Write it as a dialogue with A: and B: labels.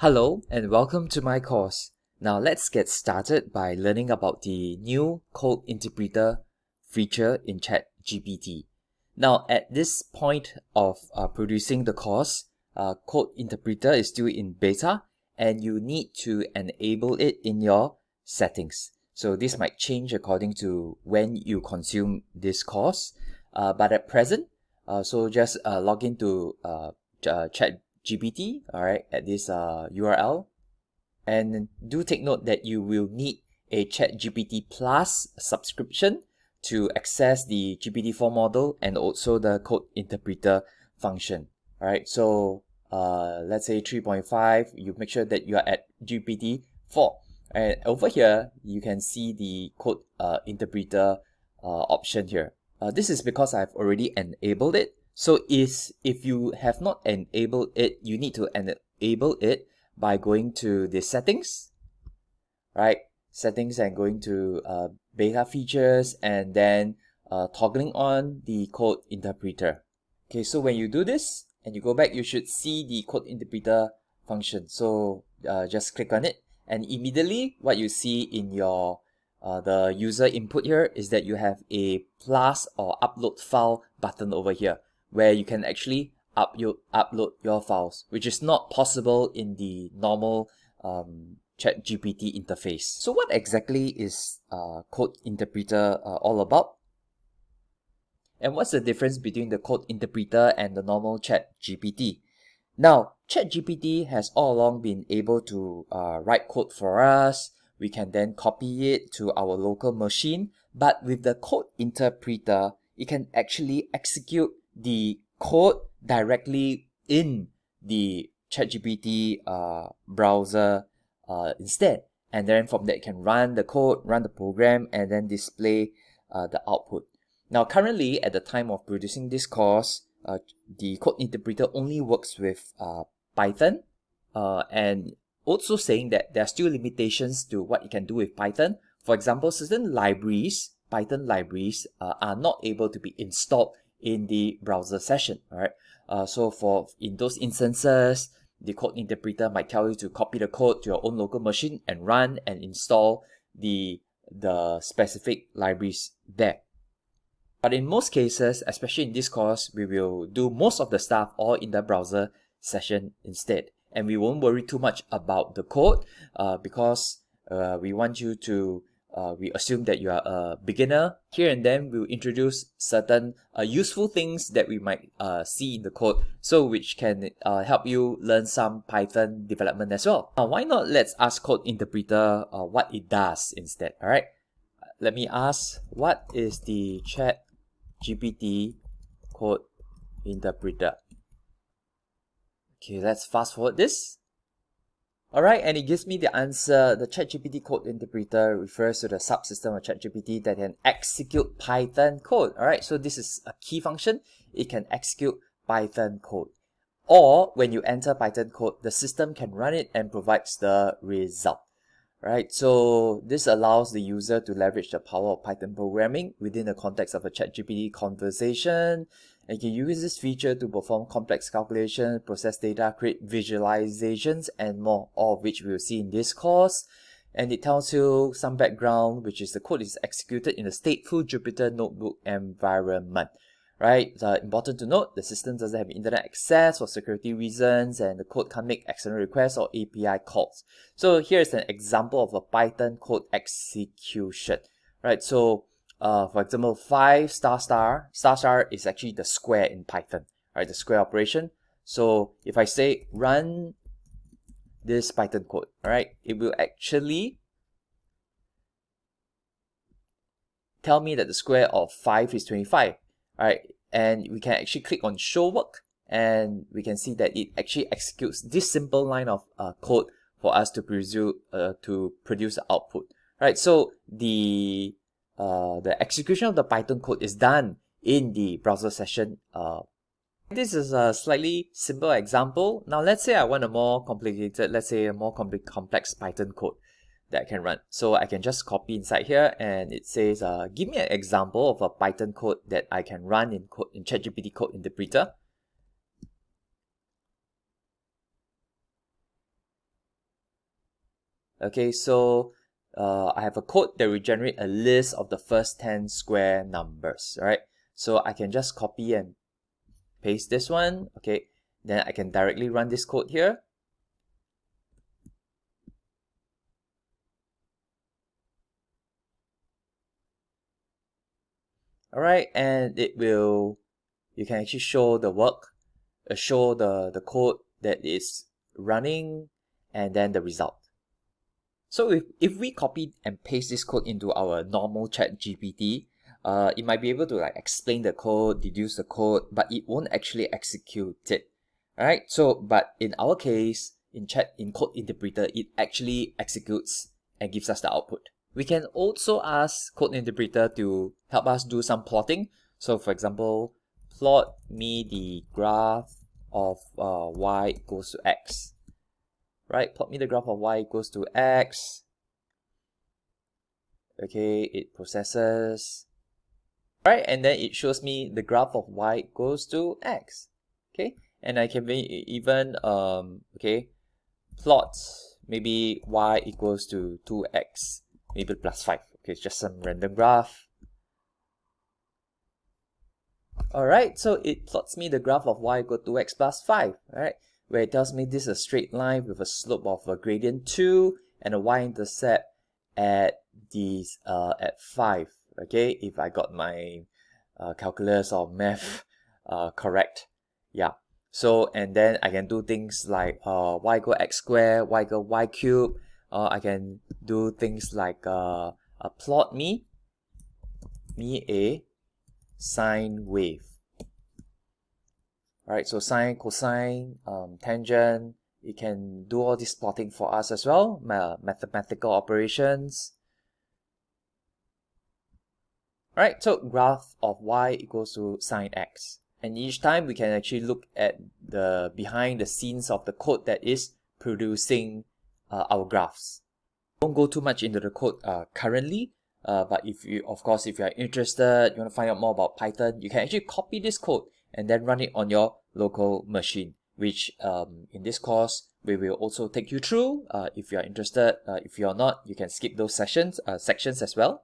A: Hello and welcome to my course. Now let's get started by learning about the new code interpreter feature in ChatGPT. Now at this point of producing the course, code interpreter is still in beta and you need to enable it in your settings. So this might change according to when you consume this course, but at present, so just log into ChatGPT, all right, at this URL, and do take note that you will need a ChatGPT Plus subscription to access the GPT-4 model and also the code interpreter function. All right, so let's say 3.5, you make sure that you are at GPT-4. And over here, you can see the code interpreter option here. This is because I've already enabled it. So if you have not enabled it, you need to enable it by going to the settings, right? Settings, and going to beta features, and then toggling on the code interpreter. Okay, so when you do this and you go back, you should see the code interpreter function. So just click on it, and immediately what you see in your the user input here is that you have a plus or upload file button over here, where you can actually upload your files, which is not possible in the normal ChatGPT interface. So what exactly is code interpreter all about? And what's the difference between the code interpreter and the normal ChatGPT? Now, ChatGPT has all along been able to write code for us. We can then copy it to our local machine. But with the code interpreter, it can actually execute the code directly in the ChatGPT browser instead. And then from that, it can run the code, run the program, and then display the output. Now, currently, at the time of producing this course, the code interpreter only works with Python, and also saying that there are still limitations to what it can do with Python. For example, certain libraries, Python libraries, are not able to be installed in the browser session. All right. So in those instances, the code interpreter might tell you to copy the code to your own local machine and run and install the specific libraries there. But in most cases, especially in this course, we will do most of the stuff all in the browser session instead. And we won't worry too much about the code because we want you to, we assume that you are a beginner. Here and then we'll introduce certain useful things that we might see in the code, so which can help you learn some Python development as well. Now, why not let's ask code interpreter what it does instead, all right? Let me ask, what is the ChatGPT code interpreter? Okay, let's fast forward this. Alright, and it gives me the answer. The ChatGPT code interpreter refers to the subsystem of ChatGPT that can execute Python code. Alright, so this is a key function. It can execute Python code. Or when you enter Python code, the system can run it and provides the result. Right, so this allows the user to leverage the power of Python programming within the context of a ChatGPT conversation. And you can use this feature to perform complex calculations, process data, create visualizations, and more, all of which we will see in this course. And it tells you some background, which is the code is executed in a stateful Jupyter Notebook environment. Right, important to note, the system doesn't have internet access for security reasons, and the code can't make external requests or API calls. So here's an example of a Python code execution. Right, so for example, 5 star is actually the square in Python, right, the square operation. So if I say run this Python code, all right, it will actually tell me that the square of 5 is 25. Alright, and we can actually click on show work, and we can see that it actually executes this simple line of code for us to produce the output. Right, so the execution of the Python code is done in the browser session. This is a slightly simple example. Now let's say I want a more complicated, let's say a more complex Python code that I can run. So I can just copy inside here, and it says, give me an example of a Python code that I can run in ChatGPT code interpreter. Okay, so I have a code that will generate a list of the first 10 square numbers, right? So I can just copy and paste this one, okay? Then I can directly run this code here. All right, and it will, you can actually show the work, show the code that is running, and then the result. So if we copy and paste this code into our normal ChatGPT, it might be able to like explain the code, deduce the code, but it won't actually execute it. All right. So, but in our case, in Code Interpreter, it actually executes and gives us the output. We can also ask Code Interpreter to help us do some plotting. So, for example, plot me the graph of y equals to x. Right, plot me the graph of y equals to x. Okay, it processes. Right, and then it shows me the graph of y equals to x. Okay, and I can even okay, plot maybe y equals to 2x, maybe plus 5. Okay, it's just some random graph. Alright, so it plots me the graph of y equal to x plus 5, right? Where it tells me this is a straight line with a slope of a gradient 2 and a y-intercept at at 5. Okay, if I got my calculus or math correct. Yeah. So, and then I can do things like y equal x squared, y equal y cubed. I can do things like plot me a sine wave. Alright, so sine, cosine, tangent, it can do all this plotting for us as well, mathematical operations. Alright, so graph of y equals to sine x. And each time we can actually look at the behind the scenes of the code that is producing our graphs. Don't go too much into the code currently, but if you are interested, you want to find out more about Python, you can actually copy this code and then run it on your local machine, which in this course we will also take you through. If you are interested, if you are not, you can skip those sections as well.